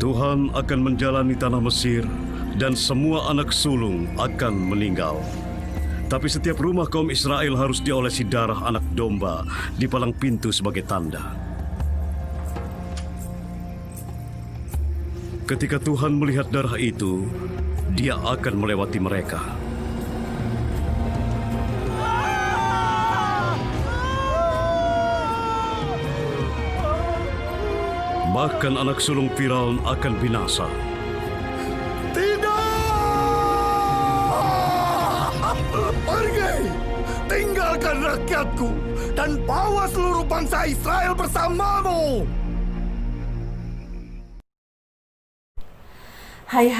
Tuhan akan menjalani tanah Mesir dan semua anak sulung akan meninggal. Tapi setiap rumah kaum Israel harus diolesi darah anak domba di palang pintu sebagai tanda. Ketika Tuhan melihat darah itu, Dia akan melewati mereka. Bahkan anak sulung Firaun akan binasa. Pergi! Tinggalkan rakyatku dan bawa seluruh bangsa Israel bersamamu! Hai,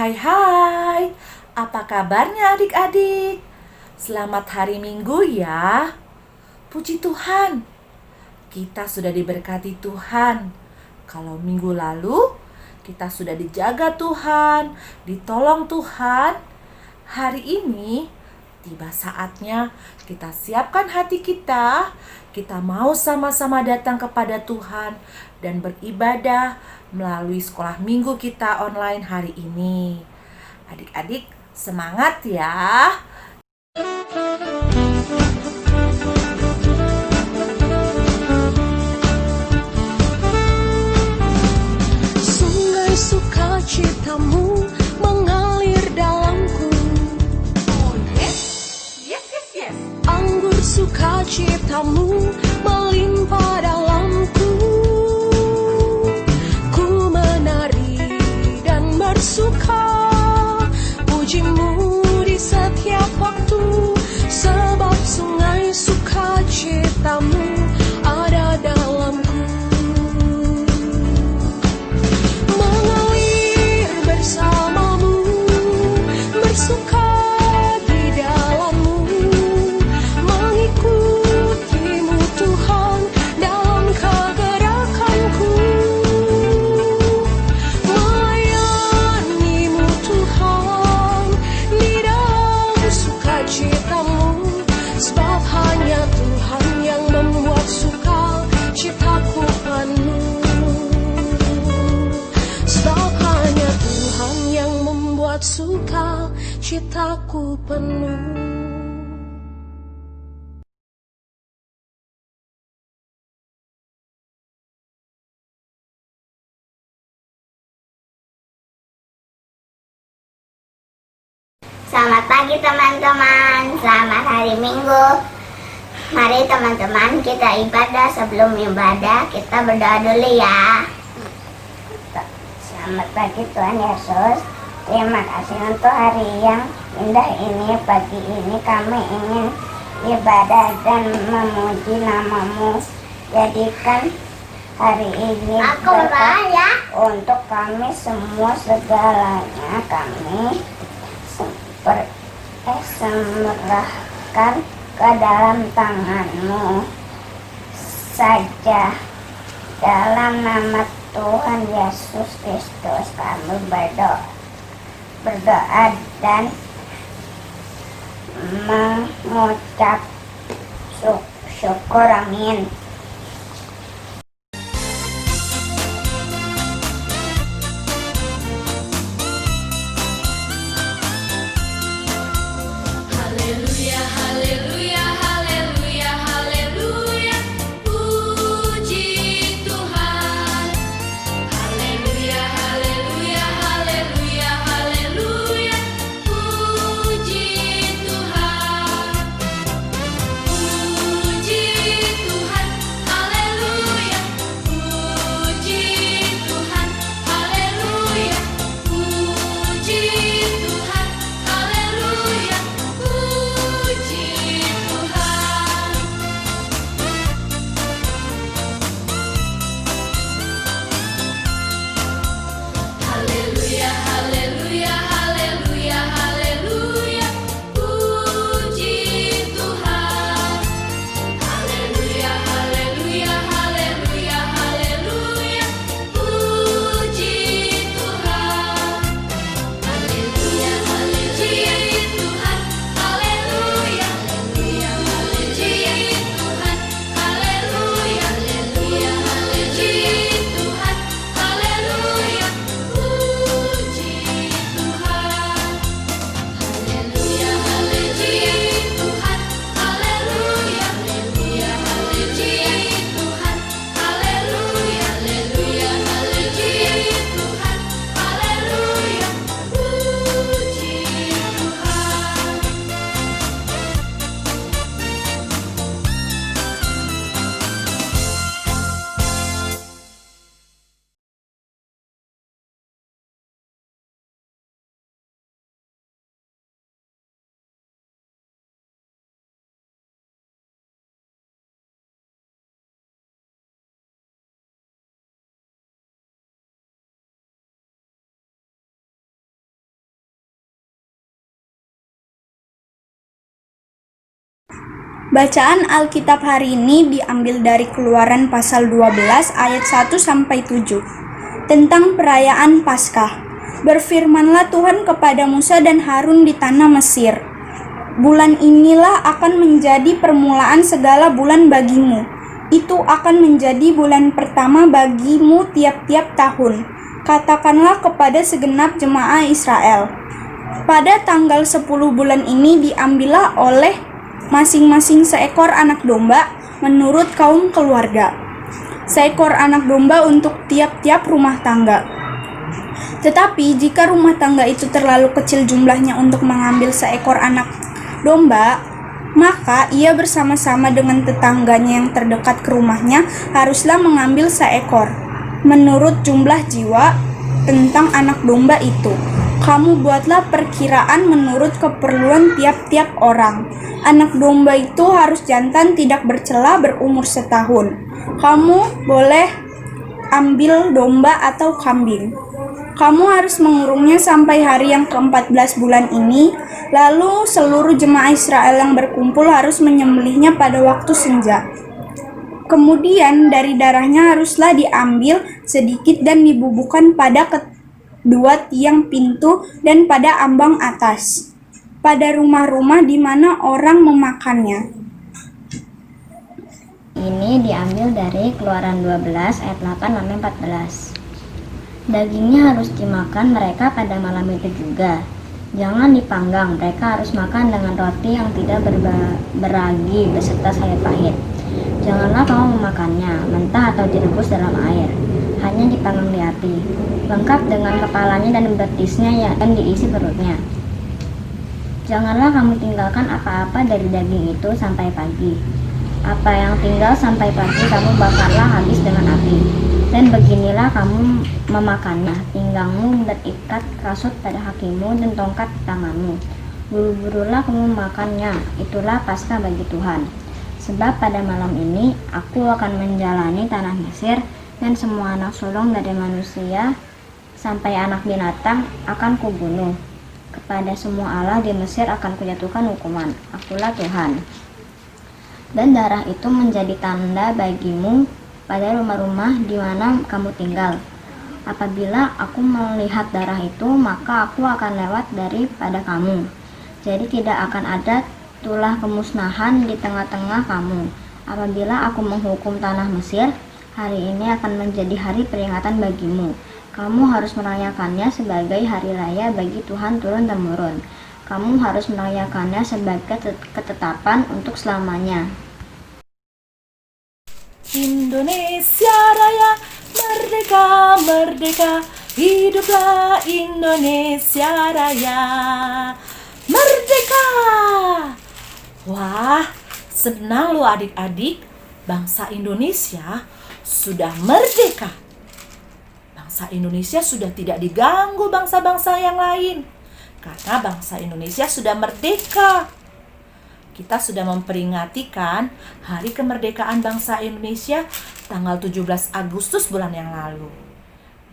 apa kabarnya adik-adik? Selamat hari Minggu ya. Puji Tuhan, kita sudah diberkati Tuhan. Kalau minggu lalu kita sudah dijaga Tuhan, ditolong Tuhan, hari ini tiba saatnya kita siapkan hati kita. Kita mau sama-sama datang kepada Tuhan dan beribadah melalui sekolah minggu kita online hari ini. Adik-adik semangat ya. Sungai sukacitamu mengalir dalamku. Oh yes. Anggur sukacitamu melimpah dalamku. Ku menari dan bersuka, pujimu di setiap waktu, sebab sungai sukacitamu ada dalamku. Mengalir bersamamu, bersuka di dalammu, mengikutimu Tuhan dalam kegerakanku, melayanimu Tuhan di dalam sukacitamu, sebab hanya Tuhan yang membuat sukacitaku penuh. Sebab hanya Tuhan yang membuat sukacitaku penuh. Selamat pagi teman-teman, selamat hari Minggu. Mari teman-teman kita ibadah. Sebelum ibadah kita berdoa dulu ya. Selamat pagi Tuhan Yesus. Terima kasih untuk hari yang indah ini. Pagi ini kami ingin ibadah dan memuji nama-Mu. Jadikan hari ini berkat untuk kami semua, segalanya kami serahkan ke dalam tangan-Mu saja. Dalam nama Tuhan Yesus Kristus kami berdoa dan mengucap syukur. Amin. Haleluya, haleluya, haleluya, haleluya. Puji Tuhan. Haleluya, haleluya, haleluya, haleluya. Puji Tuhan. Puji Tuhan. Bacaan Alkitab hari ini diambil dari Keluaran pasal 12 ayat 1-7 tentang perayaan Paskah. Berfirmanlah Tuhan kepada Musa dan Harun di tanah Mesir. Bulan inilah akan menjadi permulaan segala bulan bagimu. Itu akan menjadi bulan pertama bagimu tiap-tiap tahun. Katakanlah kepada segenap jemaah Israel. Pada tanggal 10 bulan ini diambillah oleh masing-masing seekor anak domba menurut kaum keluarga. Seekor anak domba untuk tiap-tiap rumah tangga. Tetapi jika rumah tangga itu terlalu kecil jumlahnya untuk mengambil seekor anak domba, maka ia bersama-sama dengan tetangganya yang terdekat ke rumahnya haruslah mengambil seekor, menurut jumlah jiwa tentang anak domba itu. Kamu buatlah perkiraan menurut keperluan tiap-tiap orang. Anak domba itu harus jantan, tidak bercela, berumur setahun. Kamu boleh ambil domba atau kambing. Kamu harus mengurungnya sampai hari yang ke-14 bulan ini. Lalu seluruh jemaah Israel yang berkumpul harus menyembelihnya pada waktu senja. Kemudian dari darahnya haruslah diambil sedikit dan dibubuhkan pada kedua tiang pintu dan pada ambang atas, pada rumah-rumah di mana orang memakannya. Ini diambil dari Keluaran 12 ayat 8-14. Dagingnya harus dimakan mereka pada malam itu juga. Jangan dipanggang, mereka harus makan dengan roti yang tidak beragi beserta sayur pahit. Janganlah kamu memakannya mentah atau direbus dalam air, hanya dipanggang di api, lengkap dengan kepalanya dan betisnya dan diisi perutnya. Janganlah kamu tinggalkan apa-apa dari daging itu sampai pagi. Apa yang tinggal sampai pagi kamu bakarlah habis dengan api. Dan beginilah kamu memakannya, pinggangmu berikat kasut pada kakimu dan tongkat di tanganmu. Buru-burulah kamu memakannya, itulah Paskah bagi Tuhan. Sebab pada malam ini aku akan menjalani tanah Mesir, dan semua anak sulung dari manusia sampai anak binatang akan kubunuh. Kepada semua Allah di Mesir akan kujatuhkan hukuman. Akulah Tuhan. Dan darah itu menjadi tanda bagimu pada rumah-rumah di mana kamu tinggal. Apabila aku melihat darah itu, maka aku akan lewat daripada kamu. Jadi tidak akan ada tulah kemusnahan di tengah-tengah kamu. Apabila aku menghukum tanah Mesir, hari ini akan menjadi hari peringatan bagimu. Kamu harus merayakannya sebagai hari raya bagi Tuhan turun-temurun. Kamu harus merayakannya sebagai ketetapan untuk selamanya. Indonesia Raya, merdeka, merdeka, hiduplah Indonesia Raya, merdeka. Wah, senang lo adik-adik, bangsa Indonesia sudah merdeka. Bangsa Indonesia sudah tidak diganggu bangsa-bangsa yang lain, karena bangsa Indonesia sudah merdeka. Kita sudah memperingati kan Hari Kemerdekaan Bangsa Indonesia tanggal 17 Agustus bulan yang lalu.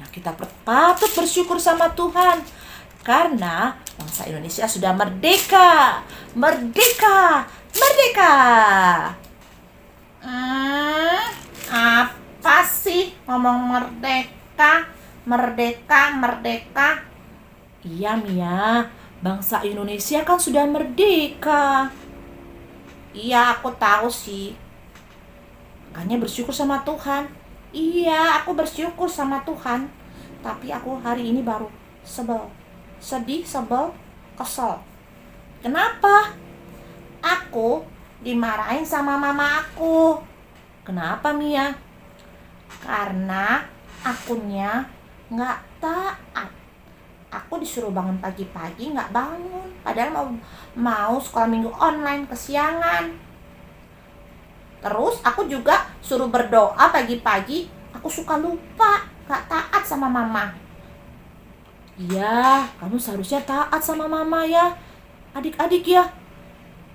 Nah, kita patut bersyukur sama Tuhan karena bangsa Indonesia sudah merdeka. Merdeka, merdeka. Apa sih ngomong merdeka? Merdeka, merdeka. Iya, Mia, bangsa Indonesia kan sudah merdeka. Iya, aku tahu sih. Makanya bersyukur sama Tuhan. Iya, aku bersyukur sama Tuhan. Tapi aku hari ini baru sebel. Sedih, sebel, kesel. Kenapa? Aku dimarahin sama mama aku. Kenapa, Mia? Karena akunnya nggak taat. Aku disuruh bangun pagi-pagi nggak bangun, padahal mau sekolah minggu online kesiangan. Terus aku juga suruh berdoa pagi-pagi, aku suka lupa, nggak taat sama mama. Iya, kamu seharusnya taat sama mama ya, adik-adik ya.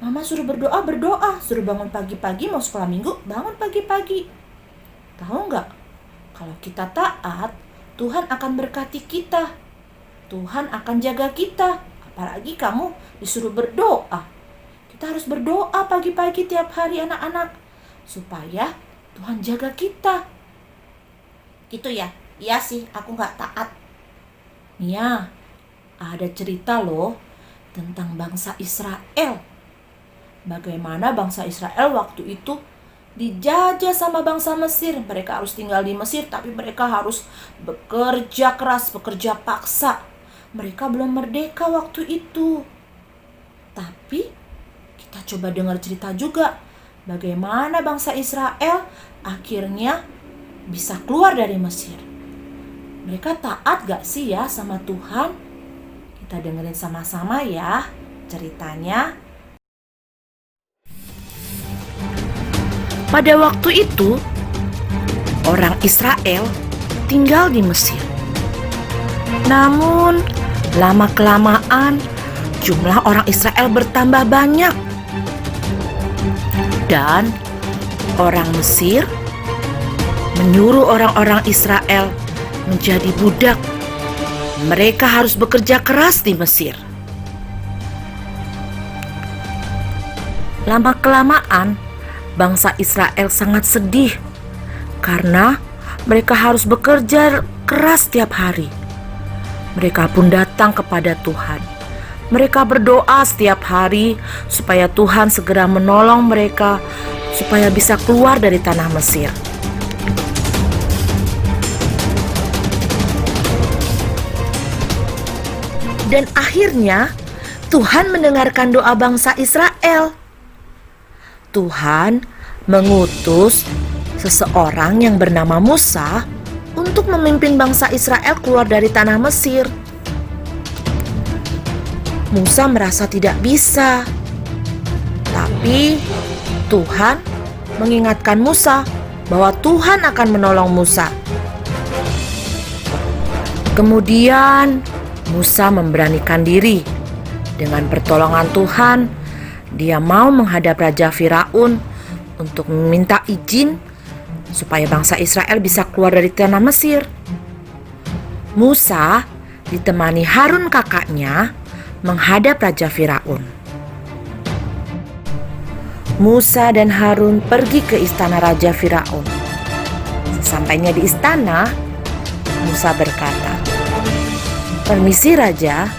Mama suruh berdoa, berdoa, suruh bangun pagi-pagi, mau sekolah minggu, bangun pagi-pagi. Tahu nggak? Kalau kita taat, Tuhan akan berkati kita. Tuhan akan jaga kita. Apalagi kamu disuruh berdoa. Kita harus berdoa pagi-pagi tiap hari anak-anak, supaya Tuhan jaga kita. Gitu ya? Iya sih, aku gak taat. Nia, ada cerita loh tentang bangsa Israel. Bagaimana bangsa Israel waktu itu dijajah sama bangsa Mesir. Mereka harus tinggal di Mesir, tapi mereka harus bekerja keras, bekerja paksa. Mereka belum merdeka waktu itu. Tapi kita coba dengar cerita juga bagaimana bangsa Israel akhirnya bisa keluar dari Mesir. Mereka taat gak sih ya sama Tuhan? Kita dengerin sama-sama ya ceritanya. Pada waktu itu, orang Israel tinggal di Mesir. Namun, lama-kelamaan jumlah orang Israel bertambah banyak. Dan orang Mesir menyuruh orang-orang Israel menjadi budak. Mereka harus bekerja keras di Mesir. Lama-kelamaan, bangsa Israel sangat sedih karena mereka harus bekerja keras setiap hari. Mereka pun datang kepada Tuhan. Mereka berdoa setiap hari supaya Tuhan segera menolong mereka supaya bisa keluar dari tanah Mesir. Dan akhirnya Tuhan mendengarkan doa bangsa Israel. Tuhan mengutus seseorang yang bernama Musa untuk memimpin bangsa Israel keluar dari tanah Mesir. Musa merasa tidak bisa, tapi Tuhan mengingatkan Musa bahwa Tuhan akan menolong Musa. Kemudian Musa memberanikan diri. Dengan pertolongan Tuhan, dia mau menghadap Raja Firaun untuk meminta izin supaya bangsa Israel bisa keluar dari tanah Mesir. Musa ditemani Harun kakaknya menghadap Raja Firaun. Musa dan Harun pergi ke istana Raja Firaun. Sesampainya di istana, Musa berkata, "Permisi Raja,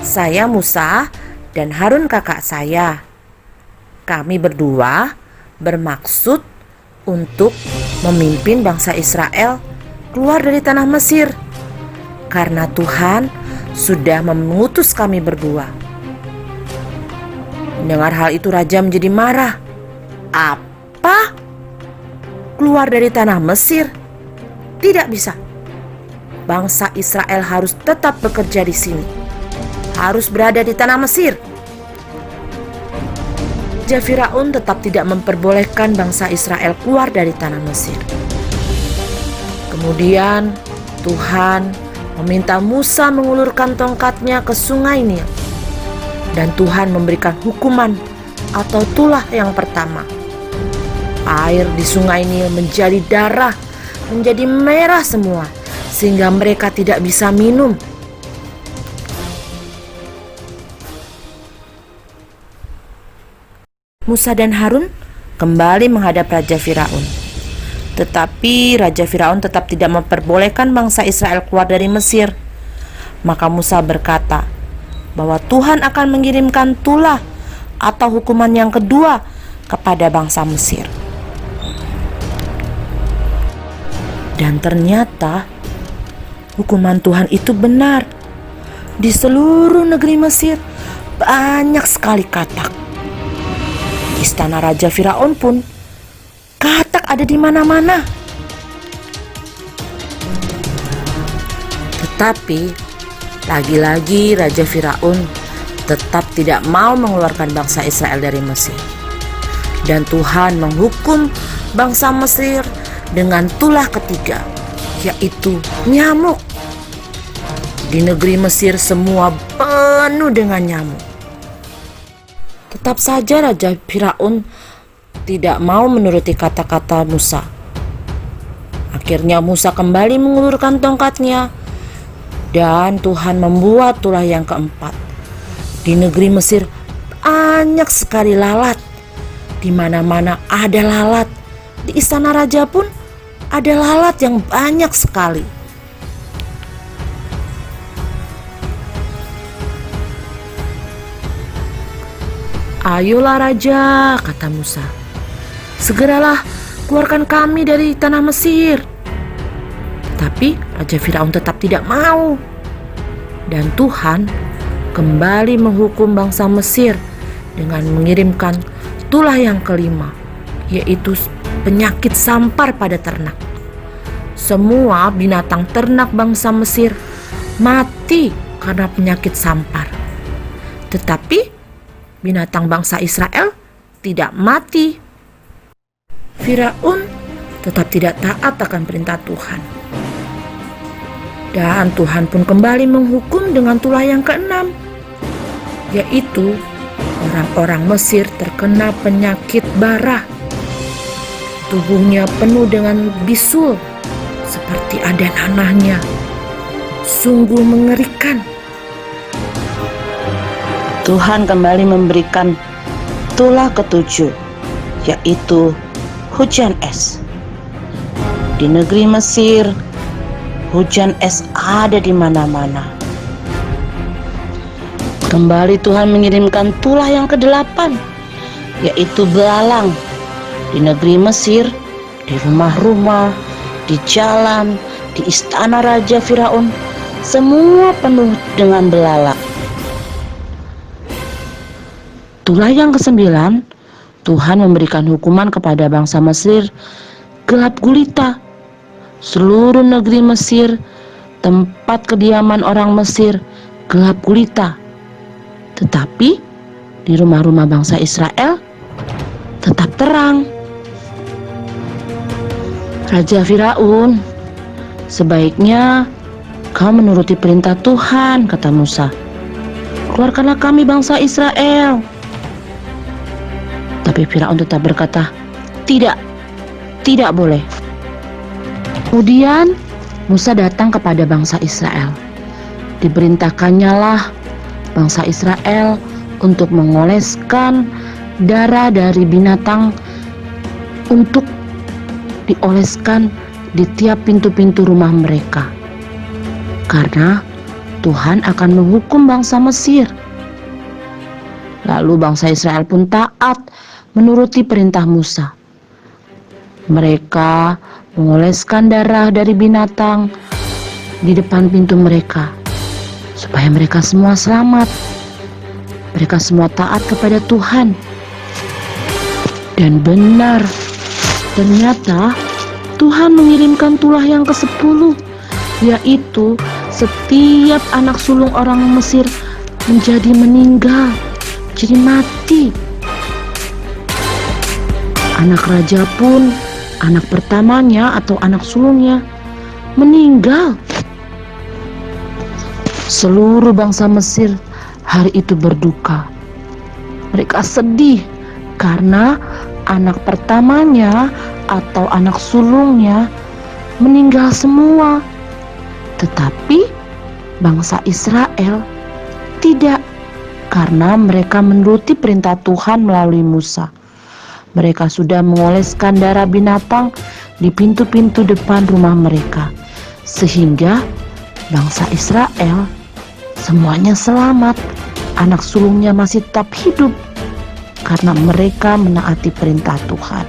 saya Musa dan Harun kakak saya. Kami berdua bermaksud untuk memimpin bangsa Israel keluar dari tanah Mesir karena Tuhan sudah mengutus kami berdua." Mendengar hal itu Raja menjadi marah. "Apa? Keluar dari tanah Mesir? Tidak bisa. Bangsa Israel harus tetap bekerja di sini. Harus berada di tanah Mesir." Raja Firaun tetap tidak memperbolehkan bangsa Israel keluar dari tanah Mesir. Kemudian Tuhan meminta Musa mengulurkan tongkatnya ke sungai Nil. Dan Tuhan memberikan hukuman atau tulah yang pertama. Air di sungai Nil menjadi darah, menjadi merah semua, sehingga mereka tidak bisa minum. Musa dan Harun kembali menghadap Raja Firaun. Tetapi Raja Firaun tetap tidak memperbolehkan bangsa Israel keluar dari Mesir. Maka Musa berkata bahwa Tuhan akan mengirimkan tulah atau hukuman yang kedua kepada bangsa Mesir. Dan ternyata hukuman Tuhan itu benar. Di seluruh negeri Mesir banyak sekali katak. Di istana Raja Firaun pun katak ada di mana-mana. Tetapi lagi-lagi Raja Firaun tetap tidak mau mengeluarkan bangsa Israel dari Mesir. Dan Tuhan menghukum bangsa Mesir dengan tulah ketiga, yaitu nyamuk. Di negeri Mesir semua penuh dengan nyamuk. Tetap saja Raja Firaun tidak mau menuruti kata-kata Musa. Akhirnya Musa kembali mengulurkan tongkatnya, dan Tuhan membuat tulah yang keempat. Di negeri Mesir banyak sekali lalat. Di mana-mana ada lalat. Di istana raja pun ada lalat yang banyak sekali. "Ayolah raja," kata Musa. "Segeralah keluarkan kami dari tanah Mesir." Tetapi Raja Firaun tetap tidak mau. Dan Tuhan kembali menghukum bangsa Mesir dengan mengirimkan tulah yang kelima, yaitu penyakit sampar pada ternak. Semua binatang ternak bangsa Mesir mati karena penyakit sampar. Tetapi binatang bangsa Israel tidak mati. Firaun tetap tidak taat akan perintah Tuhan. Dan Tuhan pun kembali menghukum dengan tulah yang keenam, yaitu orang-orang Mesir terkena penyakit bara. Tubuhnya penuh dengan bisul seperti ada nanahnya. Sungguh mengerikan. Tuhan kembali memberikan tulah ketujuh, yaitu hujan es. Di negeri Mesir, hujan es ada di mana-mana. Kembali Tuhan mengirimkan tulah yang ke-8, yaitu belalang. Di negeri Mesir, di rumah-rumah, di jalan, di istana Raja Firaun, semua penuh dengan belalang. Tulah yang ke-9, Tuhan memberikan hukuman kepada bangsa Mesir gelap gulita. Seluruh negeri Mesir, tempat kediaman orang Mesir, gelap gulita. Tetapi di rumah-rumah bangsa Israel tetap terang. Raja Firaun, sebaiknya kau menuruti perintah Tuhan, kata Musa. Keluarkanlah kami bangsa Israel. Tapi Firaun tetap berkata, tidak boleh. Kemudian Musa datang kepada bangsa Israel. Diperintahkannya lah bangsa Israel untuk mengoleskan darah dari binatang untuk dioleskan di tiap pintu-pintu rumah mereka. Karena Tuhan akan menghukum bangsa Mesir. Lalu bangsa Israel pun taat menuruti perintah Musa. Mereka mengoleskan darah dari binatang di depan pintu mereka supaya mereka semua selamat. Mereka semua taat kepada Tuhan. Dan benar, ternyata Tuhan mengirimkan tulah yang ke-10, yaitu setiap anak sulung orang Mesir menjadi meninggal, jadi mati. Anak raja pun, anak pertamanya atau anak sulungnya meninggal. Seluruh bangsa Mesir hari itu berduka. Mereka sedih karena anak pertamanya atau anak sulungnya meninggal semua. Tetapi bangsa Israel tidak, karena mereka menuruti perintah Tuhan melalui Musa. Mereka sudah mengoleskan darah binatang di pintu-pintu depan rumah mereka, sehingga bangsa Israel semuanya selamat. Anak sulungnya masih tetap hidup karena mereka menaati perintah Tuhan.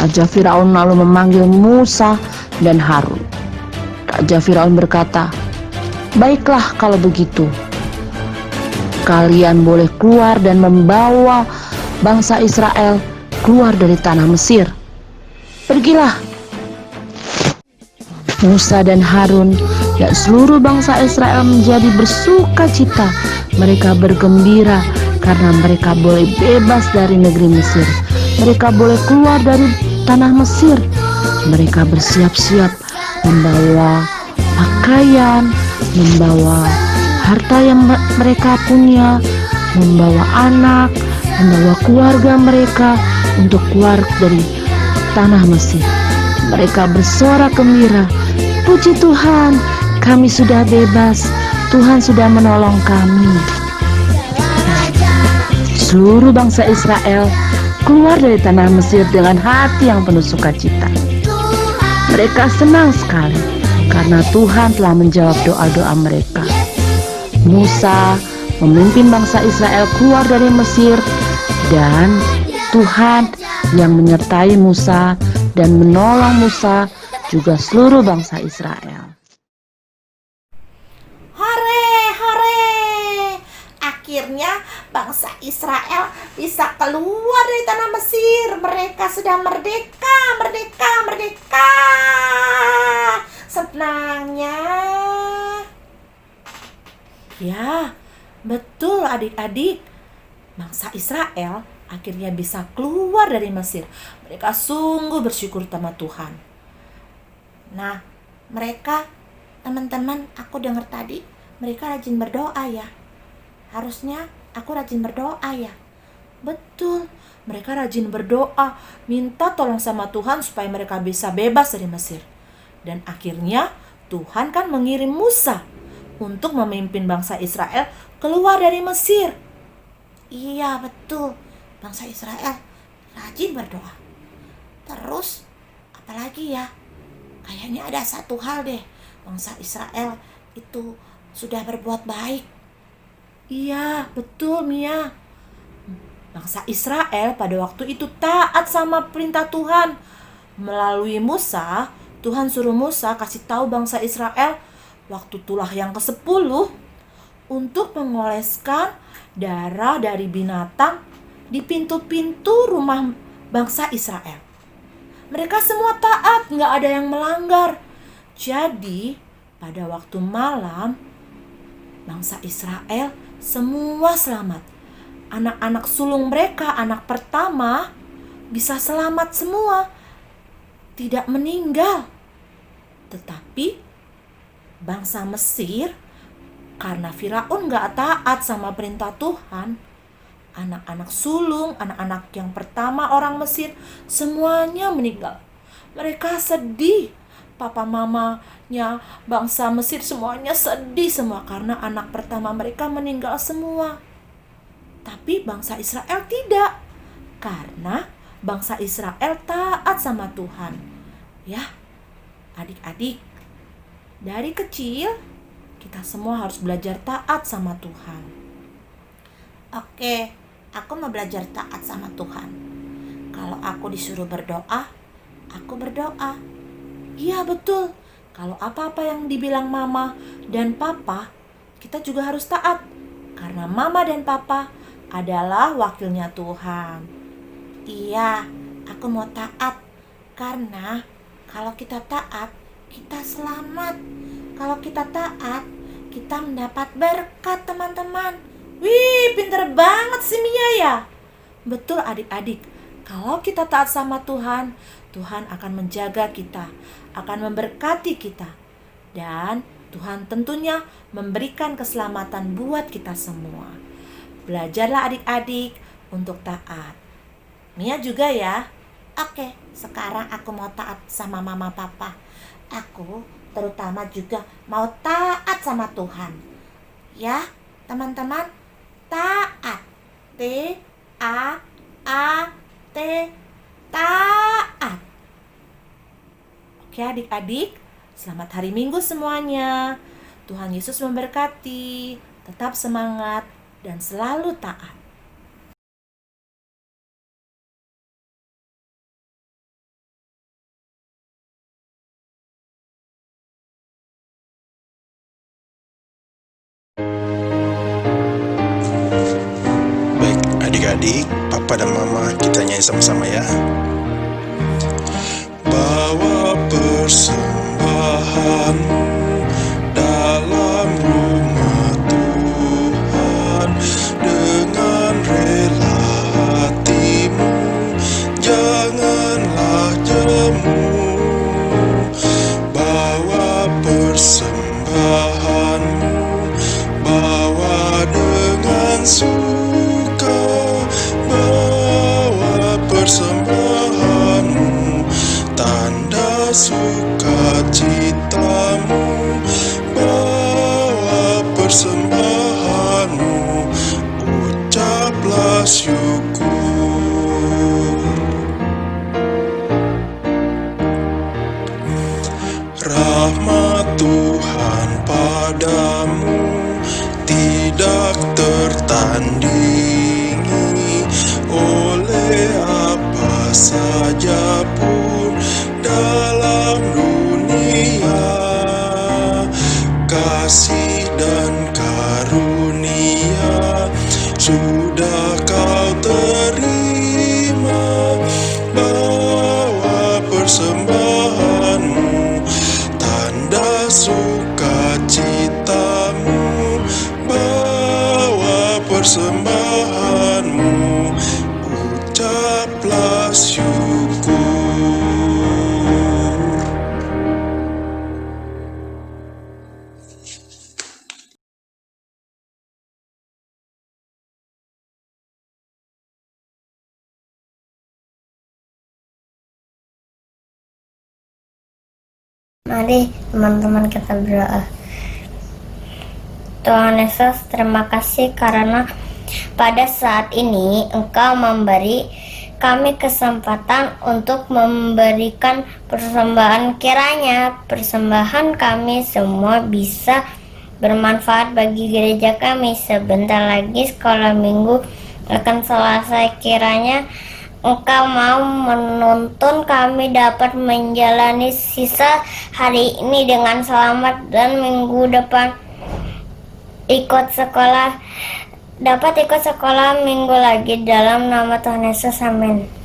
Raja Firaun lalu memanggil Musa dan Harun. Raja Firaun berkata, "Baiklah kalau begitu, kalian boleh keluar dan membawa bangsa Israel keluar dari tanah Mesir. Pergilah." Musa dan Harun dan seluruh bangsa Israel menjadi bersuka cita. Mereka bergembira karena mereka boleh bebas dari negeri Mesir. Mereka boleh keluar dari tanah Mesir. Mereka bersiap-siap membawa pakaian, membawa harta yang mereka punya, membawa anak, membawa keluarga mereka untuk keluar dari tanah Mesir. Mereka bersorak gembira, "Puji Tuhan, kami sudah bebas. Tuhan sudah menolong kami." seluruh bangsa Israel keluar dari tanah Mesir dengan hati yang penuh sukacita. Mereka senang sekali karena Tuhan telah menjawab doa-doa mereka. Musa memimpin bangsa Israel keluar dari Mesir, dan Tuhan yang menyertai Musa dan menolong Musa juga seluruh bangsa Israel. Hore, hore! Akhirnya bangsa Israel bisa keluar dari tanah Mesir. Mereka sudah merdeka, merdeka, merdeka. Senangnya. Ya, betul adik-adik. Bangsa Israel akhirnya bisa keluar dari Mesir. Mereka sungguh bersyukur sama Tuhan. Nah, mereka, teman-teman, aku dengar tadi, mereka rajin berdoa ya. Harusnya aku rajin berdoa ya. Betul, mereka rajin berdoa, minta tolong sama Tuhan supaya mereka bisa bebas dari Mesir. Dan akhirnya Tuhan kan mengirim Musa untuk memimpin bangsa Israel keluar dari Mesir. Iya betul, bangsa Israel rajin berdoa. Terus apalagi ya? Kayaknya ada satu hal deh, bangsa Israel itu sudah berbuat baik. Iya, betul Mia. Bangsa Israel pada waktu itu taat sama perintah Tuhan. Melalui Musa, Tuhan suruh Musa kasih tahu bangsa Israel waktu tulah yang ke-10 untuk mengoleskan darah dari binatang di pintu-pintu rumah bangsa Israel. Mereka semua taat, nggak ada yang melanggar. Jadi, pada waktu malam, bangsa Israel semua selamat. Anak-anak sulung mereka, anak pertama, bisa selamat semua. Tidak meninggal. Tetapi, bangsa Mesir, karena Firaun gak taat sama perintah Tuhan, anak-anak sulung, anak-anak yang pertama orang Mesir, semuanya meninggal. Mereka sedih. Papa mamanya bangsa Mesir semuanya sedih semua karena anak pertama mereka meninggal semua. Tapi bangsa Israel tidak. Karena bangsa Israel taat sama Tuhan. Ya, adik-adik, dari kecil kita semua harus belajar taat sama Tuhan. Oke, aku mau belajar taat sama Tuhan. Kalau aku disuruh berdoa, aku berdoa. Iya betul, kalau apa-apa yang dibilang mama dan papa, kita juga harus taat. Karena mama dan papa adalah wakilnya Tuhan. Iya, aku mau taat. Karena kalau kita taat, kita selamat. Kalau kita taat, kita mendapat berkat teman-teman. Wih, pinter banget sih Mia ya. Betul adik-adik, kalau kita taat sama Tuhan, Tuhan akan menjaga kita, akan memberkati kita. Dan Tuhan tentunya memberikan keselamatan buat kita semua. Belajarlah adik-adik untuk taat. Mia juga ya. Oke, sekarang aku mau taat sama mama papa. Aku terutama juga mau taat sama Tuhan. Ya, teman-teman, taat. T-A-A-T, taat. Oke adik-adik, selamat hari Minggu semuanya. Tuhan Yesus memberkati. Tetap semangat dan selalu taat. Baik, adik-adik, papa dan mama, kita nyanyi sama-sama ya. Bawa persembahanmu dalam rumah Tuhan dengan rela hatimu, janganlah jemu. Bawa persembahanmu, bawa dengan suka, bawa persembahanmu, tanda sukacitamu, bawa persembahanmu, ucaplah syukur. saja pun dalam dunia, kasih dan karunia sudah kau terima. Bawa persembahanmu, tanda sukacitamu. Bawa persembahanmu, ucaplah syukur. Mari teman-teman kita berdoa. Tuhan Yesus, terima kasih karena pada saat ini Engkau memberi kami kesempatan untuk memberikan persembahan. Kiranya persembahan kami semua bisa bermanfaat bagi gereja kami. Sebentar lagi sekolah minggu akan selesai. Kiranya Engkau mau menuntun kami dapat menjalani sisa hari ini dengan selamat, dan minggu depan dapat ikut sekolah minggu lagi. Dalam nama Tuhan Yesus, amin.